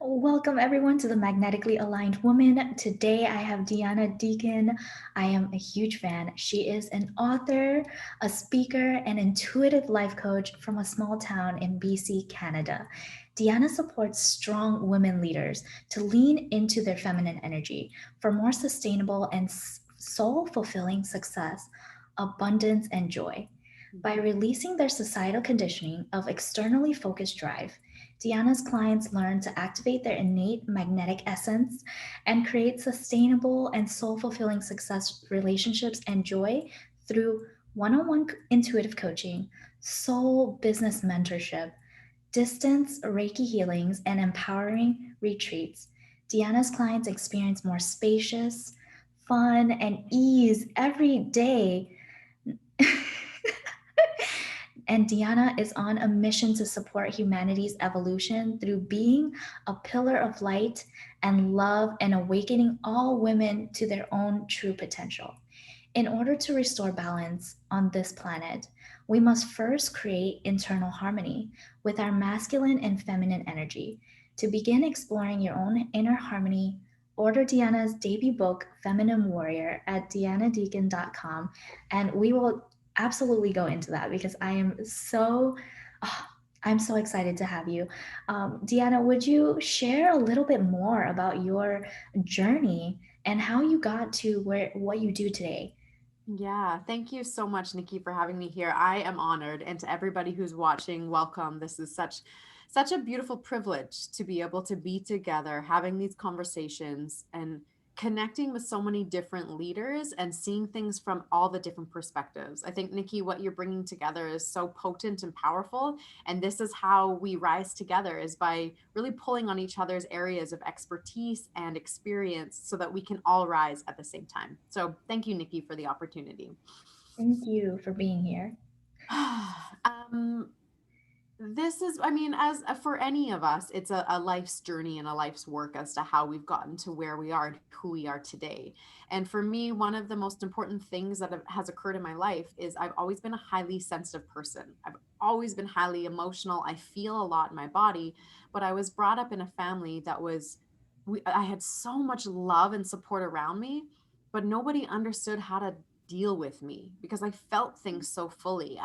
Welcome everyone to the Magnetically Aligned Woman. Today I have Deanna Deacon. I am a huge fan. She is an author, a speaker, and intuitive life coach from a small town in BC, Canada. Deanna supports strong women leaders to lean into their feminine energy for more sustainable and soul fulfilling success, abundance, and joy. By releasing their societal conditioning of externally focused drive, Deanna's clients learn to activate their innate magnetic essence and create sustainable and soul fulfilling success relationships and joy through one on one intuitive coaching, soul business mentorship, distance Reiki healings, and empowering retreats. Deanna's clients experience more spacious, fun, and ease every day. And Deanna is on a mission to support humanity's evolution through being a pillar of light and love and awakening all women to their own true potential. In order to restore balance on this planet, we must first create internal harmony with our masculine and feminine energy. To begin exploring your own inner harmony, order Deanna's debut book, Feminine Warrior, at deannadeacon.com, and we will absolutely go into that because oh, I'm so excited to have you. Deanna, would you share a little bit more about your journey and how you got to what you do today? Yeah, thank you so much, Nikki, for having me here. I am honored, and to everybody who's watching, welcome. This is such a beautiful privilege to be able to be together, having these conversations and connecting with so many different leaders and seeing things from all the different perspectives. I think, Nikki, what you're bringing together is so potent and powerful, and this is how we rise together, is by really pulling on each other's areas of expertise and experience so that we can all rise at the same time. So thank you, Nikki, for the opportunity. Thank you for being here. um, this is, I mean, as for any of us, it's a life's journey and a life's work as to how we've gotten to where we are and who we are today. And for me, one of the most important things that has occurred in my life is I've always been a highly sensitive person. I've always been highly emotional. I feel a lot in my body, but I was brought up in a family that I had so much love and support around me, but nobody understood how to deal with me because I felt things so fully.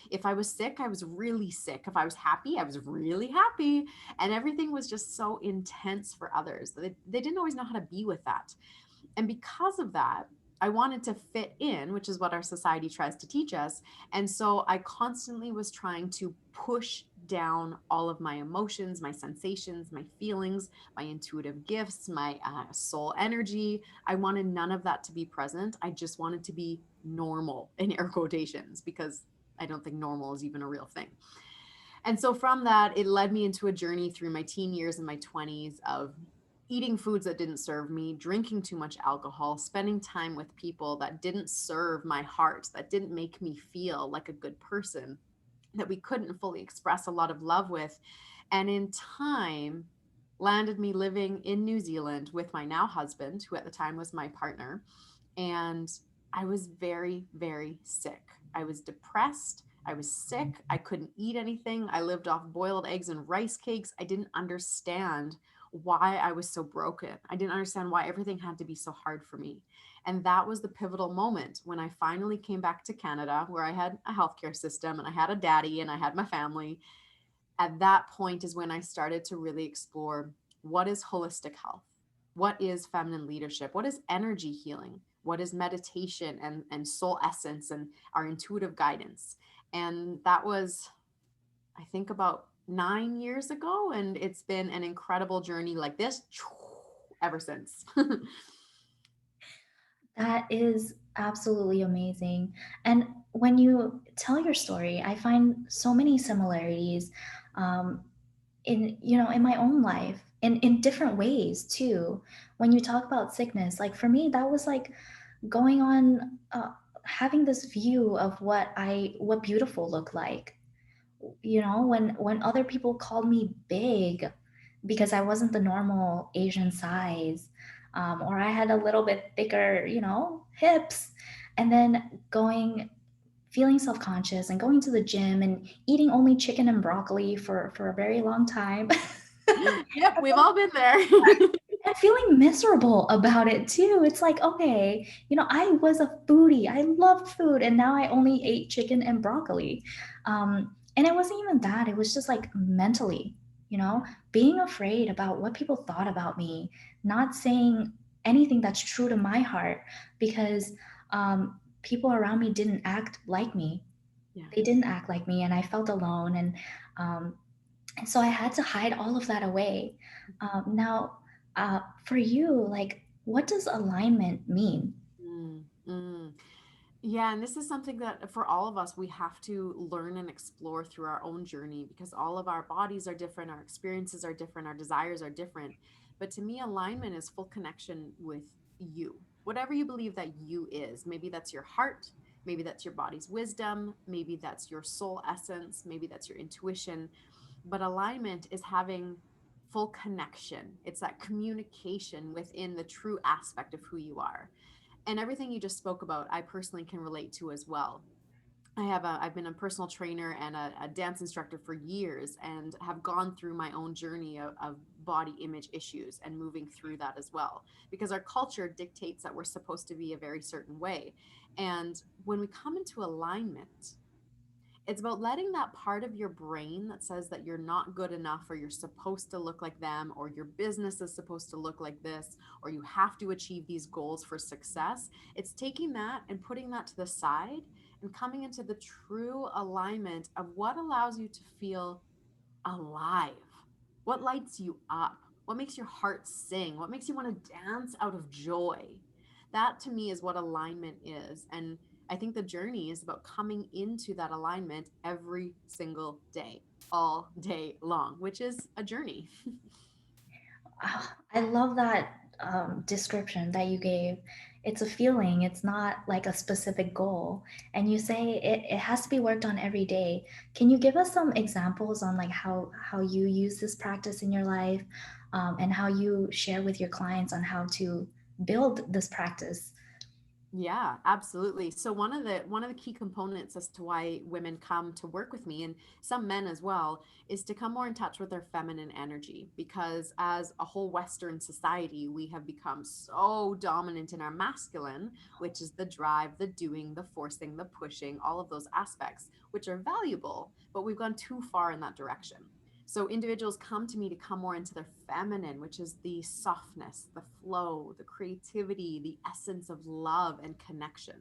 If I was sick, I was really sick. If I was happy, I was really happy. And everything was just so intense for others. They didn't always know how to be with that. And because of that, I wanted to fit in, which is what our society tries to teach us. And so I constantly was trying to push down all of my emotions, my sensations, my feelings, my intuitive gifts, my soul energy. I wanted none of that to be present. I just wanted to be normal in air quotations because I don't think normal is even a real thing. And so from that, it led me into a journey through my teen years and my 20s of eating foods that didn't serve me, drinking too much alcohol, spending time with people that didn't serve my heart, that didn't make me feel like a good person, that we couldn't fully express a lot of love with. And in time, landed me living in New Zealand with my now husband, who at the time was my partner. And I was very, very sick. I was depressed. I was sick. I couldn't eat anything. I lived off boiled eggs and rice cakes. I didn't understand why I was so broken. I didn't understand why everything had to be so hard for me. And that was the pivotal moment when I finally came back to Canada, where I had a healthcare system and I had a daddy and I had my family. At that point is when I started to really explore what is holistic health? What is feminine leadership? What is energy healing? What is meditation and soul essence and our intuitive guidance? And that was, I think, about 9 years ago. And it's been an incredible journey like this ever since. That is absolutely amazing. And when you tell your story, I find so many similarities um, in my own life in different ways too. When you talk about sickness, like for me, that was like going on having this view of what beautiful looked like. When other people called me big because I wasn't the normal Asian size, or I had a little bit thicker, hips, and then feeling self-conscious and going to the gym and eating only chicken and broccoli for a very long time. Yep, we've all been there. And feeling miserable about it too. It's like, okay, I was a foodie. I loved food, and now I only ate chicken and broccoli. And it wasn't even that. It was just like mentally, being afraid about what people thought about me, not saying anything that's true to my heart because people around me didn't act like me. Yeah. They didn't act like me, and I felt alone. Um, and so I had to hide all of that away. Now, for you, like, what does alignment mean? Mm, mm. Yeah, and this is something that for all of us, we have to learn and explore through our own journey because all of our bodies are different, our experiences are different, our desires are different. But to me, alignment is full connection with you, whatever you believe that you is. Maybe that's your heart, maybe that's your body's wisdom, maybe that's your soul essence, maybe that's your intuition. But alignment is having full connection, it's that communication within the true aspect of who you are. And everything you just spoke about, I personally can relate to as well. I've been a personal trainer and a dance instructor for years and have gone through my own journey of body image issues and moving through that as well. Because our culture dictates that we're supposed to be a very certain way. And when we come into alignment, it's about letting that part of your brain that says that you're not good enough or you're supposed to look like them or your business is supposed to look like this or you have to achieve these goals for success. It's taking that and putting that to the side and coming into the true alignment of what allows you to feel alive. What lights you up? What makes your heart sing? What makes you want to dance out of joy? That to me is what alignment is. And I think the journey is about coming into that alignment every single day, all day long, which is a journey. I love that description that you gave. It's a feeling, it's not like a specific goal. And you say it has to be worked on every day. Can you give us some examples on like how you use this practice in your life, and how you share with your clients on how to build this practice? Yeah, absolutely. So one of the key components as to why women come to work with me and some men as well is to come more in touch with their feminine energy because as a whole Western society, we have become so dominant in our masculine, which is the drive, the doing, the forcing, the pushing, all of those aspects, which are valuable, but we've gone too far in that direction. So individuals come to me to come more into their feminine, which is the softness, the flow, the creativity, the essence of love and connection.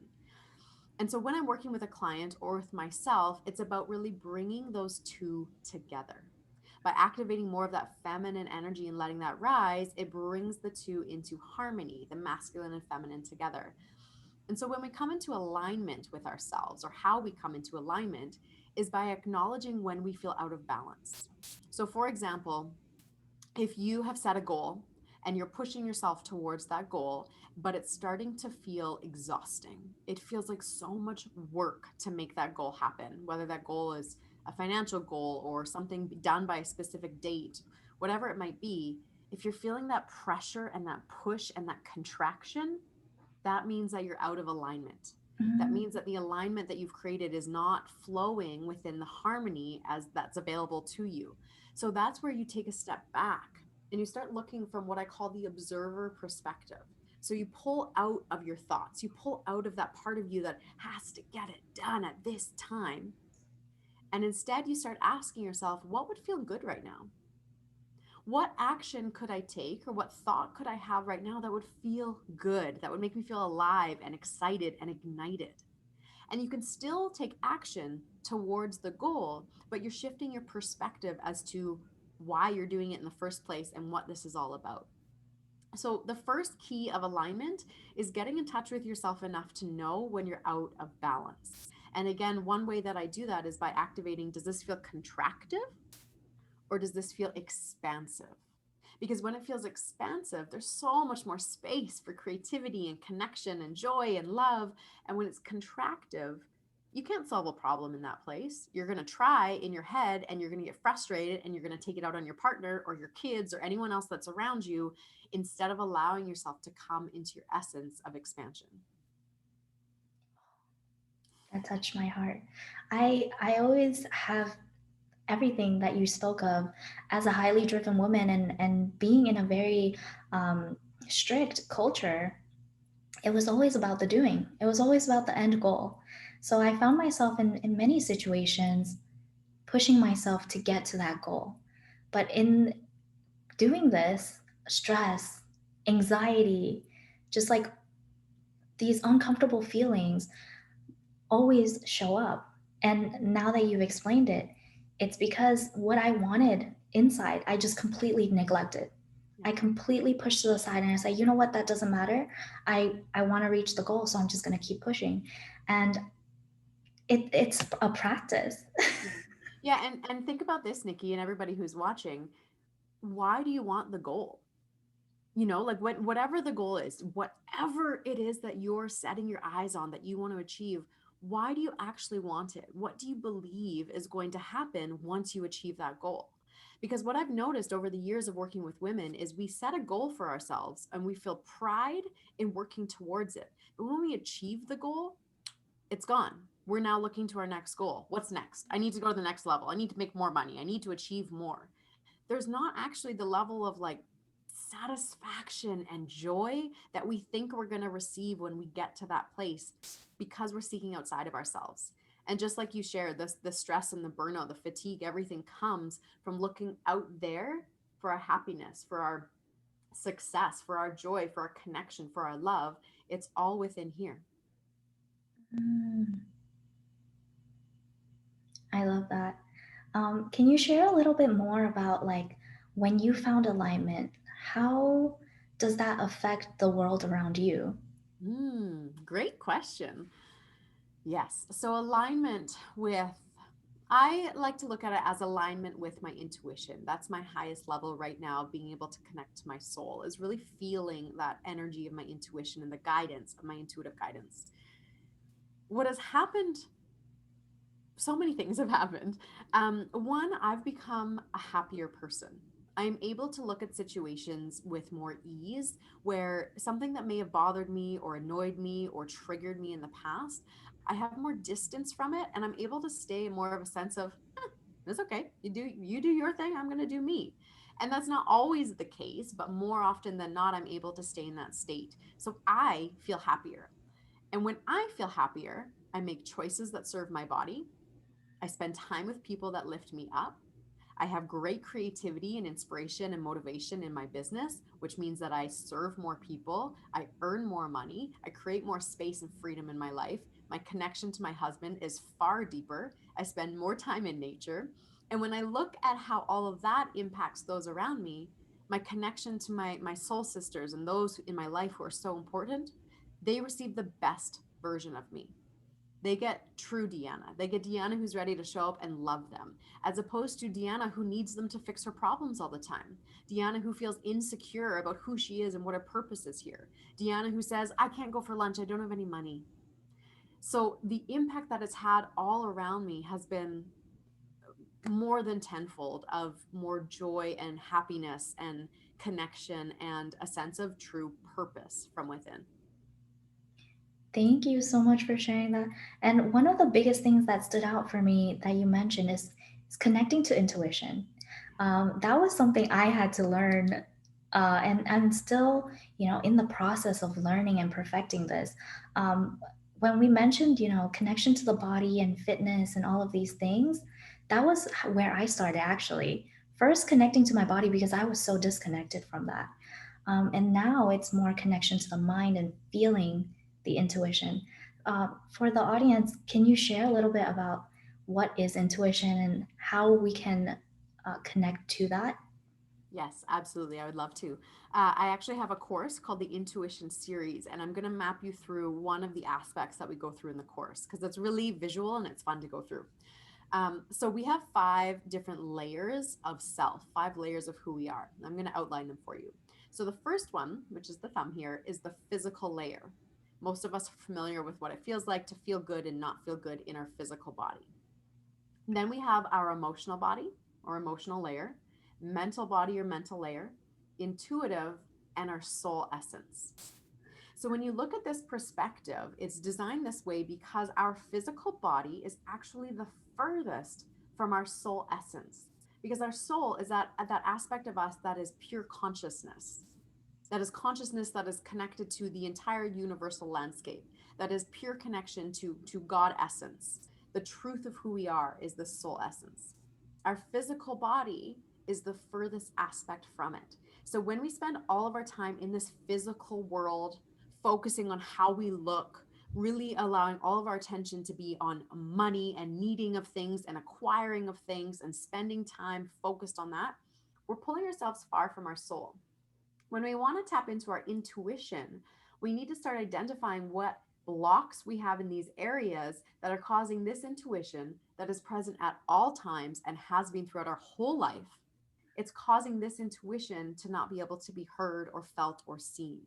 And so when I'm working with a client or with myself, it's about really bringing those two together. By activating more of that feminine energy and letting that rise, it brings the two into harmony, the masculine and feminine together. And so when we come into alignment with ourselves, or how we come into alignment, is by acknowledging when we feel out of balance. So, for example, if you have set a goal and you're pushing yourself towards that goal, but it's starting to feel exhausting, it feels like so much work to make that goal happen, whether that goal is a financial goal or something done by a specific date, whatever it might be. If you're feeling that pressure and that push and that contraction, that means that you're out of alignment. That Mm, means that the alignment that you've created is not flowing within the harmony as that's available to you. So that's where you take a step back and you start looking from what I call the observer perspective. So you pull out of your thoughts, you pull out of that part of you that has to get it done at this time. And instead, you start asking yourself, what would feel good right now? What action could I take or what thought could I have right now that would feel good, that would make me feel alive and excited and ignited? And you can still take action towards the goal, but you're shifting your perspective as to why you're doing it in the first place and what this is all about. So, the first key of alignment is getting in touch with yourself enough to know when you're out of balance. And again, one way that I do that is by activating, does this feel contractive or does this feel expansive? Because when it feels expansive, there's so much more space for creativity and connection and joy and love. And when it's contractive, you can't solve a problem in that place. You're going to try in your head and you're going to get frustrated and you're going to take it out on your partner or your kids or anyone else that's around you instead of allowing yourself to come into your essence of expansion. that touched my heart. I always have everything that you spoke of as a highly driven woman, and being in a very um, strict culture, it was always about the doing. It was always about the end goal. So I found myself in many situations pushing myself to get to that goal. But in doing this, stress, anxiety, just like these uncomfortable feelings always show up. And now that you've explained it, it's because what I wanted inside, I just completely neglected. Yeah. I completely pushed to the side and I said, you know what, that doesn't matter. I want to reach the goal, so I'm just going to keep pushing. And it's a practice. Yeah. Yeah, and think about this, Nikki, and everybody who's watching. Why do you want the goal? Like whatever the goal is, whatever it is that you're setting your eyes on that you want to achieve, why do you actually want it? What do you believe is going to happen once you achieve that goal? Because what I've noticed over the years of working with women is we set a goal for ourselves and we feel pride in working towards it. But when we achieve the goal, it's gone. We're now looking to our next goal. What's next? I need to go to the next level. I need to make more money. I need to achieve more. There's not actually the level of like satisfaction and joy that we think we're going to receive when we get to that place because we're seeking outside of ourselves. And just like you shared, the stress and the burnout, the fatigue, everything comes from looking out there for our happiness, for our success, for our joy, for our connection, for our love. It's all within here. Mm, I love that. Can you share a little bit more about like when you found alignment? How does that affect the world around you? Great question. Yes. So alignment with, I like to look at it as alignment with my intuition. That's my highest level right now, being able to connect to my soul, is really feeling that energy of my intuition and the guidance of my intuitive guidance. What has happened, so many things have happened. One, I've become a happier person. I'm able to look at situations with more ease where something that may have bothered me or annoyed me or triggered me in the past, I have more distance from it and I'm able to stay in more of a sense of, it's okay. You do your thing, I'm going to do me. And that's not always the case, but more often than not I'm able to stay in that state. So I feel happier. And when I feel happier, I make choices that serve my body. I spend time with people that lift me up. I have great creativity and inspiration and motivation in my business, which means that I serve more people, I earn more money, I create more space and freedom in my life. My connection to my husband is far deeper. I spend more time in nature. And when I look at how all of that impacts those around me, my connection to my soul sisters and those in my life who are so important, they receive the best version of me. They get true Deanna. They get Deanna who's ready to show up and love them, as opposed to Deanna who needs them to fix her problems all the time. Deanna who feels insecure about who she is and what her purpose is here. Deanna who says, I can't go for lunch. I don't have any money. So the impact that it's had all around me has been more than tenfold of more joy and happiness and connection and a sense of true purpose from within. Thank you so much for sharing that. And one of the biggest things that stood out for me that you mentioned is connecting to intuition. That was something I had to learn, and I'm still, in the process of learning and perfecting this. When we mentioned, connection to the body and fitness and all of these things, that was where I started actually. First, connecting to my body because I was so disconnected from that. And now it's more connection to the mind and feeling the intuition. For the audience, can you share a little bit about what is intuition and how we can connect to that? Yes, absolutely. I would love to. I actually have a course called the Intuition Series, and I'm going to map you through one of the aspects that we go through in the course because it's really visual and it's fun to go through. So we have 5 different layers of self, 5 layers of who we are. I'm going to outline them for you. So the first one, which is the thumb here, is the physical layer. Most of us are familiar with what it feels like to feel good and not feel good in our physical body. Then we have our emotional body or emotional layer, mental body or mental layer, intuitive, and our soul essence. So when you look at this perspective, it's designed this way because our physical body is actually the furthest from our soul essence, because our soul is that aspect of us that is pure consciousness, that is consciousness that is connected to the entire universal landscape, that is pure connection to God essence. The truth of who we are is the soul essence. Our physical body is the furthest aspect from it. So when we spend all of our time in this physical world, focusing on how we look, really allowing all of our attention to be on money and needing of things and acquiring of things and spending time focused on that, we're pulling ourselves far from our soul. When we want to tap into our intuition, we need to start identifying what blocks we have in these areas that are causing this intuition that is present at all times and has been throughout our whole life. It's causing this intuition to not be able to be heard or felt or seen.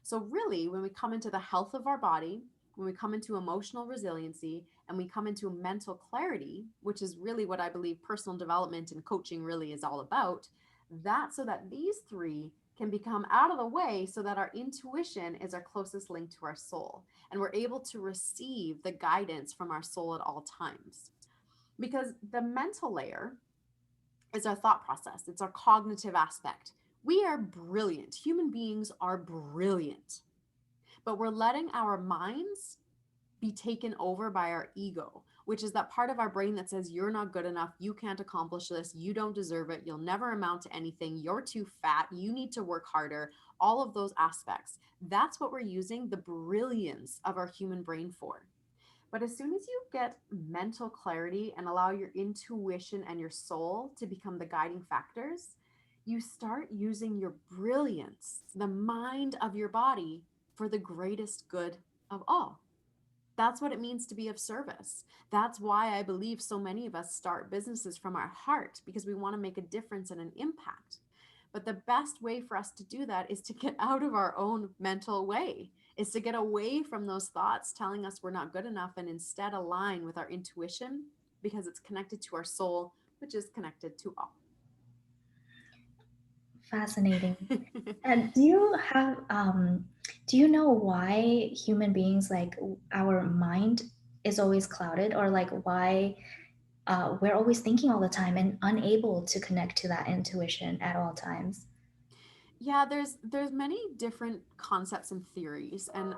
So, really, when we come into the health of our body, when we come into emotional resiliency, and we come into mental clarity, which is really what I believe personal development and coaching really is all about, that so that these three can become out of the way so that our intuition is our closest link to our soul and we're able to receive the guidance from our soul at all times. Because the mental layer is our thought process, it's our cognitive aspect. We are brilliant. Human beings are brilliant, but we're letting our minds be taken over by our ego, which is that part of our brain that says, you're not good enough, you can't accomplish this, you don't deserve it, you'll never amount to anything, you're too fat, you need to work harder, all of those aspects. That's what we're using the brilliance of our human brain for. But as soon as you get mental clarity and allow your intuition and your soul to become the guiding factors, you start using your brilliance, the mind of your body, for the greatest good of all. That's what it means to be of service. That's why I believe so many of us start businesses from our heart, because we want to make a difference and an impact. But the best way for us to do that is to get out of our own mental way, is to get away from those thoughts telling us we're not good enough and instead align with our intuition, because it's connected to our soul, which is connected to all. Fascinating. And do you know why human beings, like our mind is always clouded, or like why we're always thinking all the time and unable to connect to that intuition at all times? Yeah, there's many different concepts and theories, and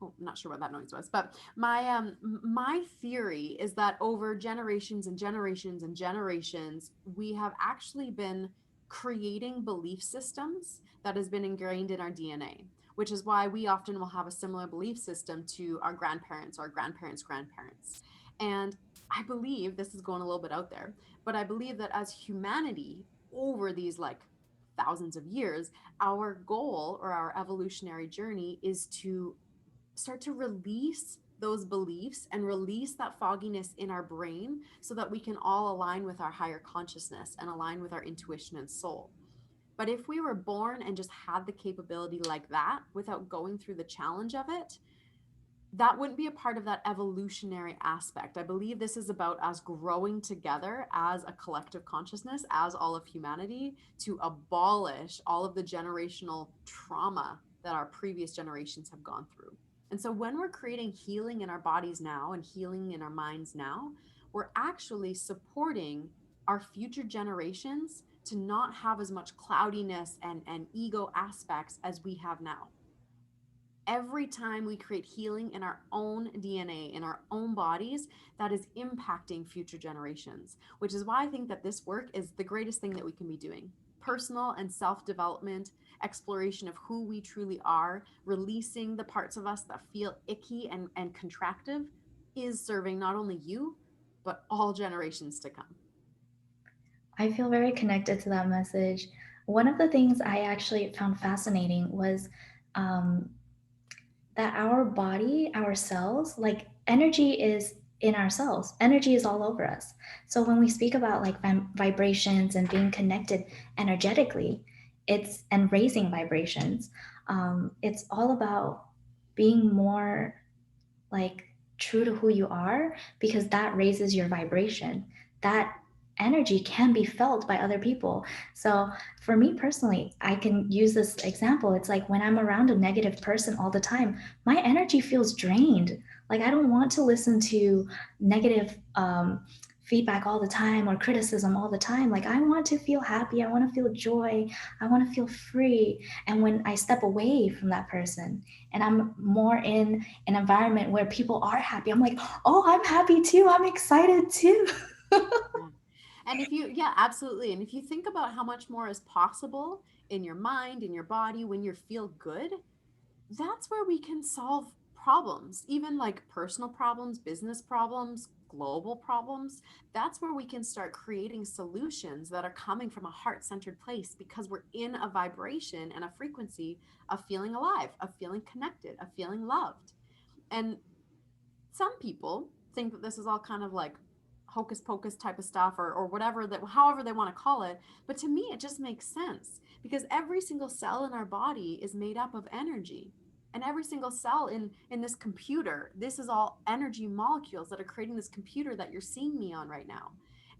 oh, I'm not sure what that noise was, but my theory is that over generations and generations and generations, we have actually been creating belief systems that has been ingrained in our DNA, which is why we often will have a similar belief system to our grandparents or our grandparents' grandparents. And I believe this is going a little bit out there, but I believe that as humanity over these like thousands of years, our goal or our evolutionary journey is to start to release those beliefs and release that fogginess in our brain so that we can all align with our higher consciousness and align with our intuition and soul. But if we were born and just had the capability like that without going through the challenge of it, that wouldn't be a part of that evolutionary aspect. I believe this is about us growing together as a collective consciousness, as all of humanity, to abolish all of the generational trauma that our previous generations have gone through. And so when we're creating healing in our bodies now and healing in our minds now, we're actually supporting our future generations to not have as much cloudiness and ego aspects as we have now. Every time we create healing in our own DNA, in our own bodies, that is impacting future generations, which is why I think that this work is the greatest thing that we can be doing. Personal and self development, exploration of who we truly are, releasing the parts of us that feel icky and contractive, is serving not only you, but all generations to come. I feel very connected to that message. One of the things I actually found fascinating was um, that our body, our cells, like energy is in our cells. Energy is all over us. So when we speak about like vibrations and being connected energetically, it's and raising vibrations. It's all about being more like true to who you are, because that raises your vibration. That energy can be felt by other people. So for me personally, I can use this example. It's like when I'm around a negative person all the time, my energy feels drained. Like I don't want to listen to negative feedback all the time or criticism all the time. Like, I want to feel happy, I want to feel joy, I want to feel free. And when I step away from that person and I'm more in an environment where people are happy, I'm like, oh, I'm happy too, I'm excited too. Yeah. And if you, yeah, absolutely. And if you think about how much more is possible in your mind, in your body, when you feel good, that's where we can solve problems, even like personal problems, business problems, global problems. That's where we can start creating solutions that are coming from a heart centered place because we're in a vibration and a frequency of feeling alive, of feeling connected, of feeling loved. And some people think that this is all kind of like hocus pocus type of stuff or whatever that however they want to call it, but to me it just makes sense because every single cell in our body is made up of energy, and every single cell in this computer, this is all energy molecules that are creating this computer that you're seeing me on right now.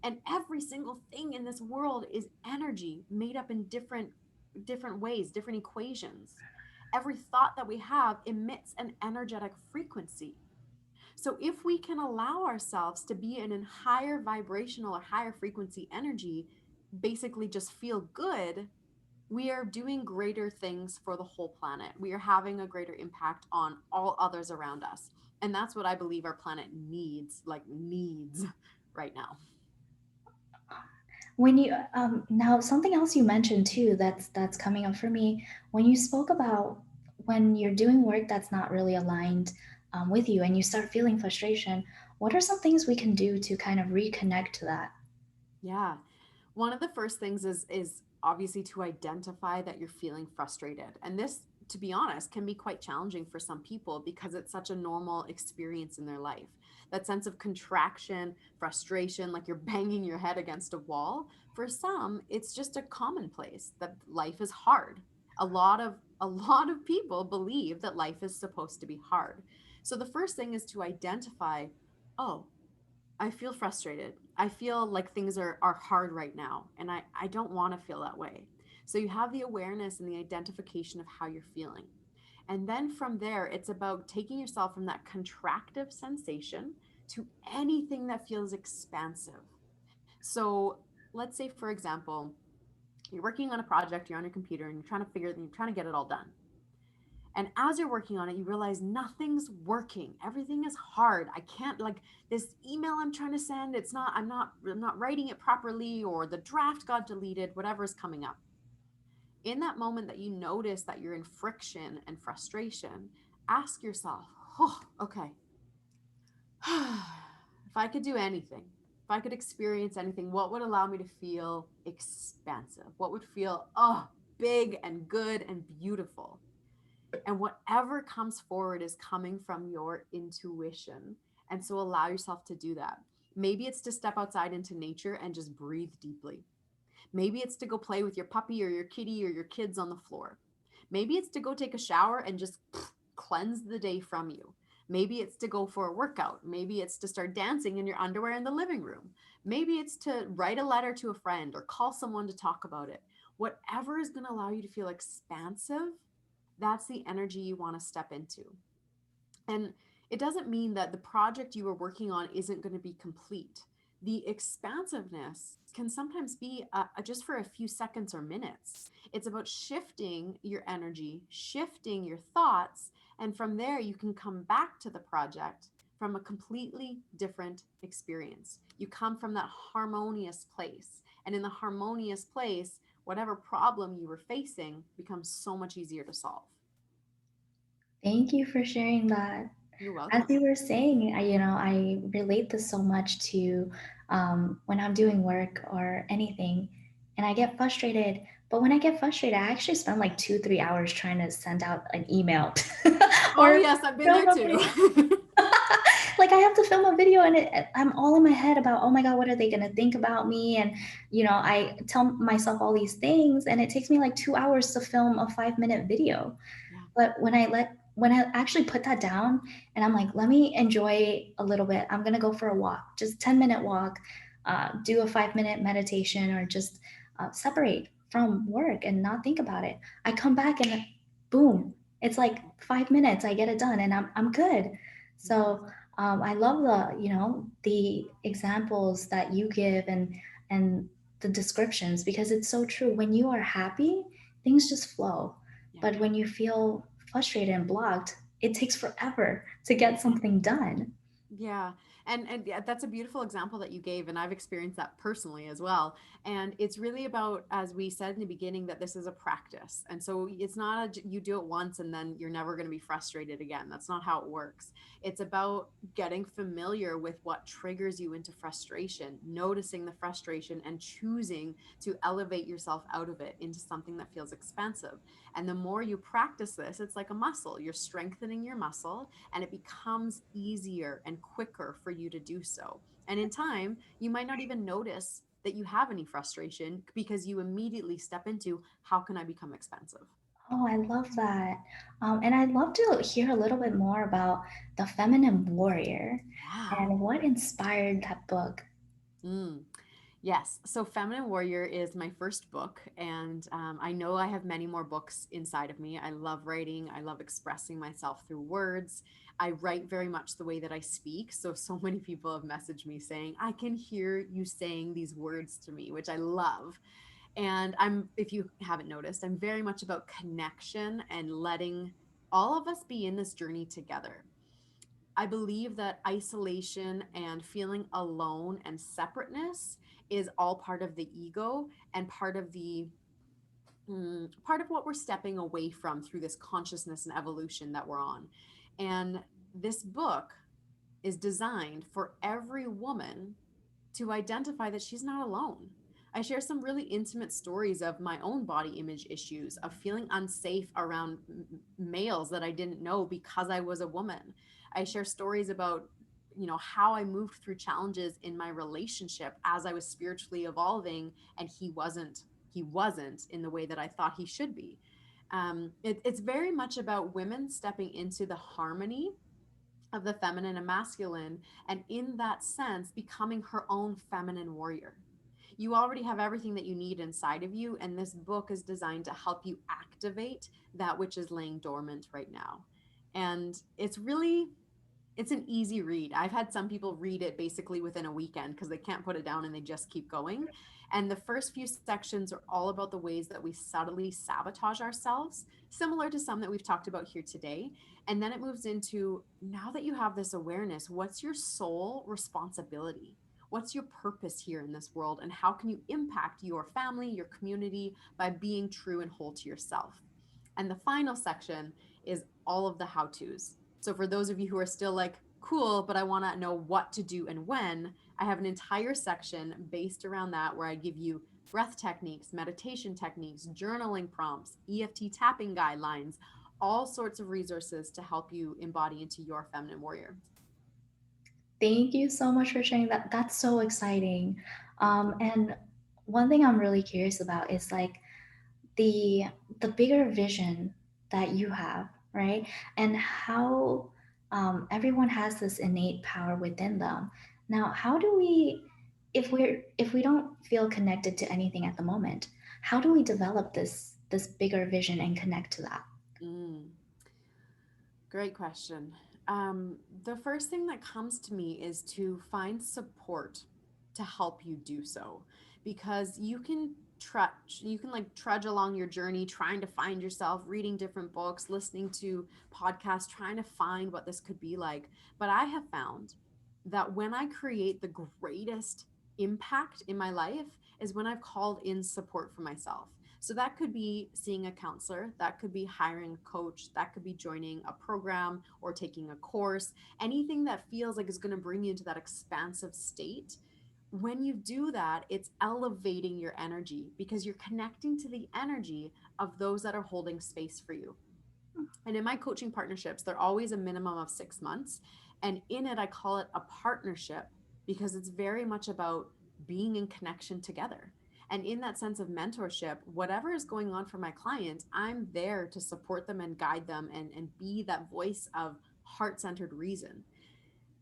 And every single thing in this world is energy made up in different ways, different equations. Every thought that we have emits an energetic frequency. So if we can allow ourselves to be in a higher vibrational or higher frequency energy, basically just feel good, we are doing greater things for the whole planet. We are having a greater impact on all others around us. And that's what I believe our planet needs, like needs right now. When you now something else you mentioned too that's coming up for me, when you spoke about when you're doing work that's not really aligned with you and you start feeling frustration, what are some things we can do to kind of reconnect to that? Yeah. One of the first things is obviously to identify that you're feeling frustrated. And this, to be honest, can be quite challenging for some people because it's such a normal experience in their life. That sense of contraction, frustration, like you're banging your head against a wall. For some, it's just a commonplace that life is hard. A lot of people believe that life is supposed to be hard. So the first thing is to identify, oh, I feel frustrated. I feel like things are hard right now, and I don't want to feel that way. So you have the awareness and the identification of how you're feeling. And then from there, it's about taking yourself from that contractive sensation to anything that feels expansive. So let's say, for example, you're working on a project, you're on your computer, and you're trying to get it all done. And as you're working on it, you realize nothing's working. Everything is hard. I can't, like, this email I'm trying to send, I'm not writing it properly, or the draft got deleted, whatever is coming up. In that moment that you notice that you're in friction and frustration, ask yourself, oh, okay, if I could do anything, if I could experience anything, what would allow me to feel expansive? What would feel, oh, big and good and beautiful? And whatever comes forward is coming from your intuition. And so allow yourself to do that. Maybe it's to step outside into nature and just breathe deeply. Maybe it's to go play with your puppy or your kitty or your kids on the floor. Maybe it's to go take a shower and just cleanse the day from you. Maybe it's to go for a workout. Maybe it's to start dancing in your underwear in the living room. Maybe it's to write a letter to a friend or call someone to talk about it. Whatever is going to allow you to feel expansive, that's the energy you want to step into. And it doesn't mean that the project you were working on isn't going to be complete. The expansiveness can sometimes be just for a few seconds or minutes. It's about shifting your energy, shifting your thoughts, and from there you can come back to the project from a completely different experience. You come from that harmonious place. And in the harmonious place, whatever problem you were facing becomes so much easier to solve. Thank you for sharing that. You're As welcome. you were saying, I relate this so much to when I'm doing work or anything, and I get frustrated. But when I get frustrated, I actually spend like 2, 3 hours trying to send out an email Oh, or yes, I've been film there a video. too. Like, I have to film a video, and I'm all in my head about, oh my god, what are they gonna think about me? And I tell myself all these things, and it takes me like 2 hours to film a 5-minute video. Yeah. But when I actually put that down and I'm like, let me enjoy a little bit. I'm gonna go for a walk, just 10-minute walk, do a 5-minute meditation, or just separate from work and not think about it. I come back and boom, it's like 5 minutes. I get it done and I'm good. Mhm. So I love the examples that you give and the descriptions, because it's so true. When you are happy, things just flow. Yeah. But when you feel frustrated and blocked, it takes forever to get something done. Yeah. And yeah, that's a beautiful example that you gave, and I've experienced that personally as well. And it's really about, as we said in the beginning, that this is a practice. And so it's not you do it once and then you're never going to be frustrated again. That's not how it works. It's about getting familiar with what triggers you into frustration, noticing the frustration and choosing to elevate yourself out of it into something that feels expansive. And the more you practice this, it's like a muscle. You're strengthening your muscle, and it becomes easier and quicker for you to do so. And in time, you might not even notice that you have any frustration because you immediately step into, how can I become expensive? Oh, I love that. And I'd love to hear a little bit more about The Feminine Warrior Yeah. and what inspired that book. Mm. Yes. So, Feminine Warrior is my first book, and I know I have many more books inside of me. I love writing, I love expressing myself through words. I write very much the way that I speak. So, so many people have messaged me saying, I can hear you saying these words to me, which I love. And if you haven't noticed, I'm very much about connection and letting all of us be in this journey together. I believe that isolation and feeling alone and separateness is all part of the ego and part of what we're stepping away from through this consciousness and evolution that we're on. And this book is designed for every woman to identify that she's not alone. I share some really intimate stories of my own body image issues, of feeling unsafe around males that I didn't know because I was a woman. I share stories about how I moved through challenges in my relationship as I was spiritually evolving, and he wasn't in the way that I thought he should be. It's very much about women stepping into the harmony of the feminine and masculine, and in that sense, becoming her own feminine warrior. You already have everything that you need inside of you, and this book is designed to help you activate that which is laying dormant right now. And it's an easy read. I've had some people read it basically within a weekend because they can't put it down and they just keep going. And the first few sections are all about the ways that we subtly sabotage ourselves, similar to some that we've talked about here today. And then it moves into, now that you have this awareness, what's your soul responsibility? What's your purpose here in this world? And how can you impact your family, your community by being true and whole to yourself? And the final section is all of the how to's. So, for those of you who are still like, cool, but I want to know what to do and when, I have an entire section based around that where I give you breath techniques, meditation techniques, journaling prompts, EFT tapping guidelines, all sorts of resources to help you embody into your feminine warrior. Thank you so much for sharing that. That's so exciting. Thank you. And one thing I'm really curious about is like the the bigger vision that you have, right? And how everyone has this innate power within them. Now, how do we, if we don't feel connected to anything at the moment, how do we develop this bigger vision and connect to that? Mm. Great question. The first thing that comes to me is to find support to help you do so, because you can like trudge along your journey trying to find yourself, reading different books, listening to podcasts, trying to find what this could be like. But I have found that when I create the greatest impact in my life is when I've called in support for myself. So that could be seeing a counselor, that could be hiring a coach, that could be joining a program or taking a course, anything that feels like is going to bring you into that expansive state. When you do that, it's elevating your energy because you're connecting to the energy of those that are holding space for you. And in my coaching partnerships, they're always a minimum of 6 months. And in it, I call it a partnership because it's very much about being in connection together. And in that sense of mentorship, whatever is going on for my client, I'm there to support them and guide them and be that voice of heart centered reason.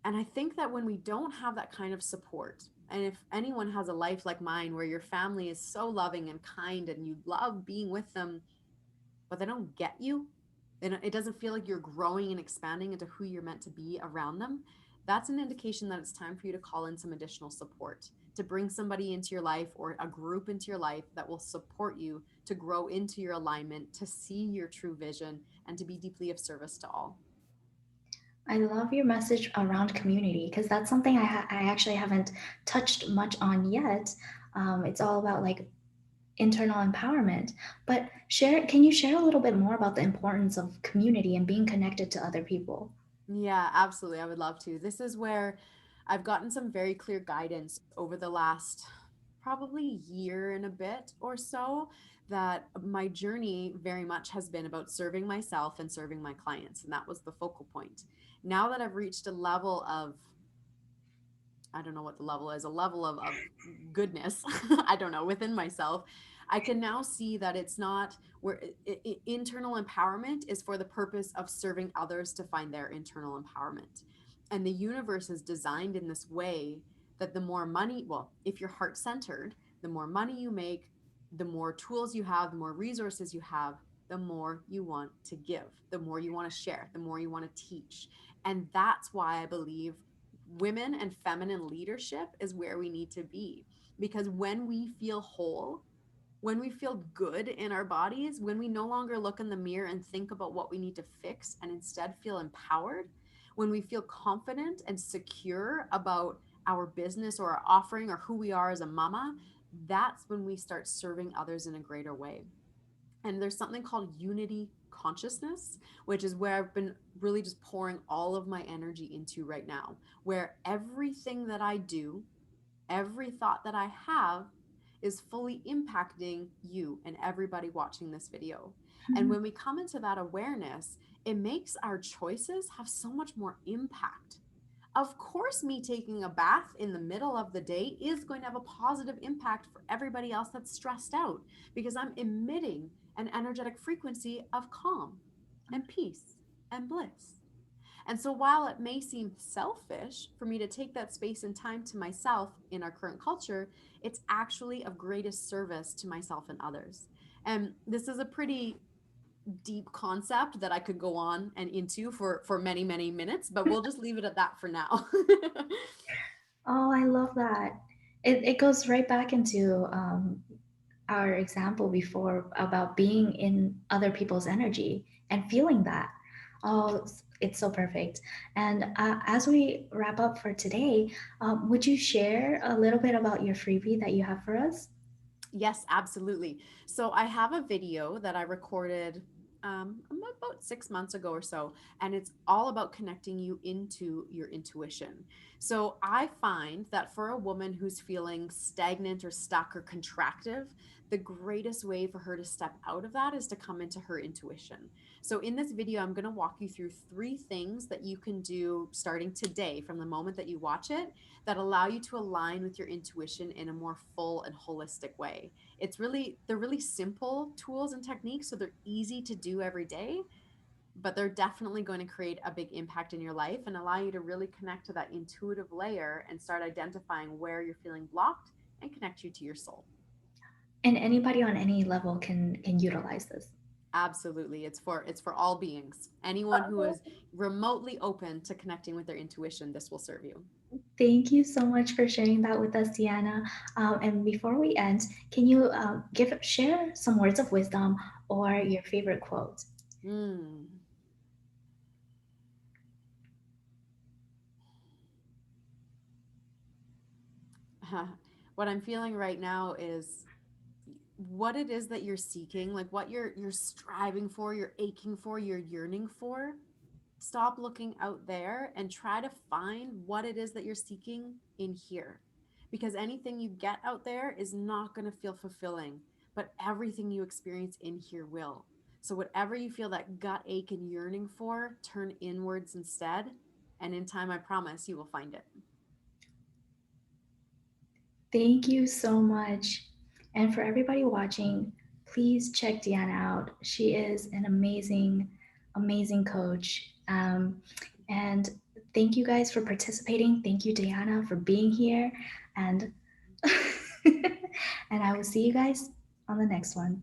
And I think that when we don't have that kind of support, and if anyone has a life like mine where your family is so loving and kind and you love being with them, but they don't get you, it doesn't feel like you're growing and expanding into who you're meant to be around them, that's an indication that it's time for you to call in some additional support, to bring somebody into your life or a group into your life that will support you to grow into your alignment, to see your true vision, and to be deeply of service to all. I love your message around community because that's something I actually haven't touched much on yet. It's all about like internal empowerment. But can you share a little bit more about the importance of community and being connected to other people? Yeah, absolutely. I would love to. This is where I've gotten some very clear guidance over the last probably year and a bit or so, that my journey very much has been about serving myself and serving my clients. And that was the focal point. Now that I've reached a level of, I don't know what the level is, a level of goodness, I don't know, within myself, I can now see that it's not where internal empowerment is for the purpose of serving others to find their internal empowerment. And the universe is designed in this way that the more money, well, if you're heart centered, the more money you make, the more tools you have, the more resources you have, the more you want to give, the more you want to share, the more you want to teach. And that's why I believe women and feminine leadership is where we need to be. Because when we feel whole, when we feel good in our bodies, when we no longer look in the mirror and think about what we need to fix and instead feel empowered, when we feel confident and secure about our business or our offering or who we are as a mama, that's when we start serving others in a greater way. And there's something called unity consciousness, which is where I've been really just pouring all of my energy into right now, where everything that I do, every thought that I have is fully impacting you and everybody watching this video. And when we come into that awareness, it makes our choices have so much more impact. Of course, me taking a bath in the middle of the day is going to have a positive impact for everybody else that's stressed out, because I'm emitting an energetic frequency of calm and peace and bliss. And so, while it may seem selfish for me to take that space and time to myself in our current culture, it's actually of greatest service to myself and others. And this is a pretty deep concept that I could go on and into for many, many minutes, but we'll just leave it at that for now. Oh, I love that. It goes right back into our example before about being in other people's energy and feeling that. Oh, it's so perfect. And as we wrap up for today, would you share a little bit about your freebie that you have for us? Yes, absolutely. So I have a video that I recorded about 6 months ago or so, and it's all about connecting you into your intuition. So I find that for a woman who's feeling stagnant or stuck or contractive, the greatest way for her to step out of that is to come into her intuition. So in this video, I'm going to walk you through 3 things that you can do starting today from the moment that you watch it, that allow you to align with your intuition in a more full and holistic way. They're really simple tools and techniques, so they're easy to do every day, but they're definitely going to create a big impact in your life and allow you to really connect to that intuitive layer and start identifying where you're feeling blocked and connect you to your soul. And anybody on any level can utilize this. Absolutely. It's for all beings. Anyone who is remotely open to connecting with their intuition, this will serve you. Thank you so much for sharing that with us, Deanna. And before we end, can you give share some words of wisdom or your favorite quote? Mm. What I'm feeling right now is what it is that you're seeking, like what you're striving for, you're aching for, you're yearning for. Stop looking out there and try to find what it is that you're seeking in here. Because anything you get out there is not going to feel fulfilling, but everything you experience in here will. So whatever you feel that gut ache and yearning for, turn inwards instead, and in time I promise you will find it. Thank you so much. And for everybody watching, please check Deanna out. She is an amazing, amazing coach. And thank you guys for participating. Thank you, Deanna, for being here. And and I will see you guys on the next one.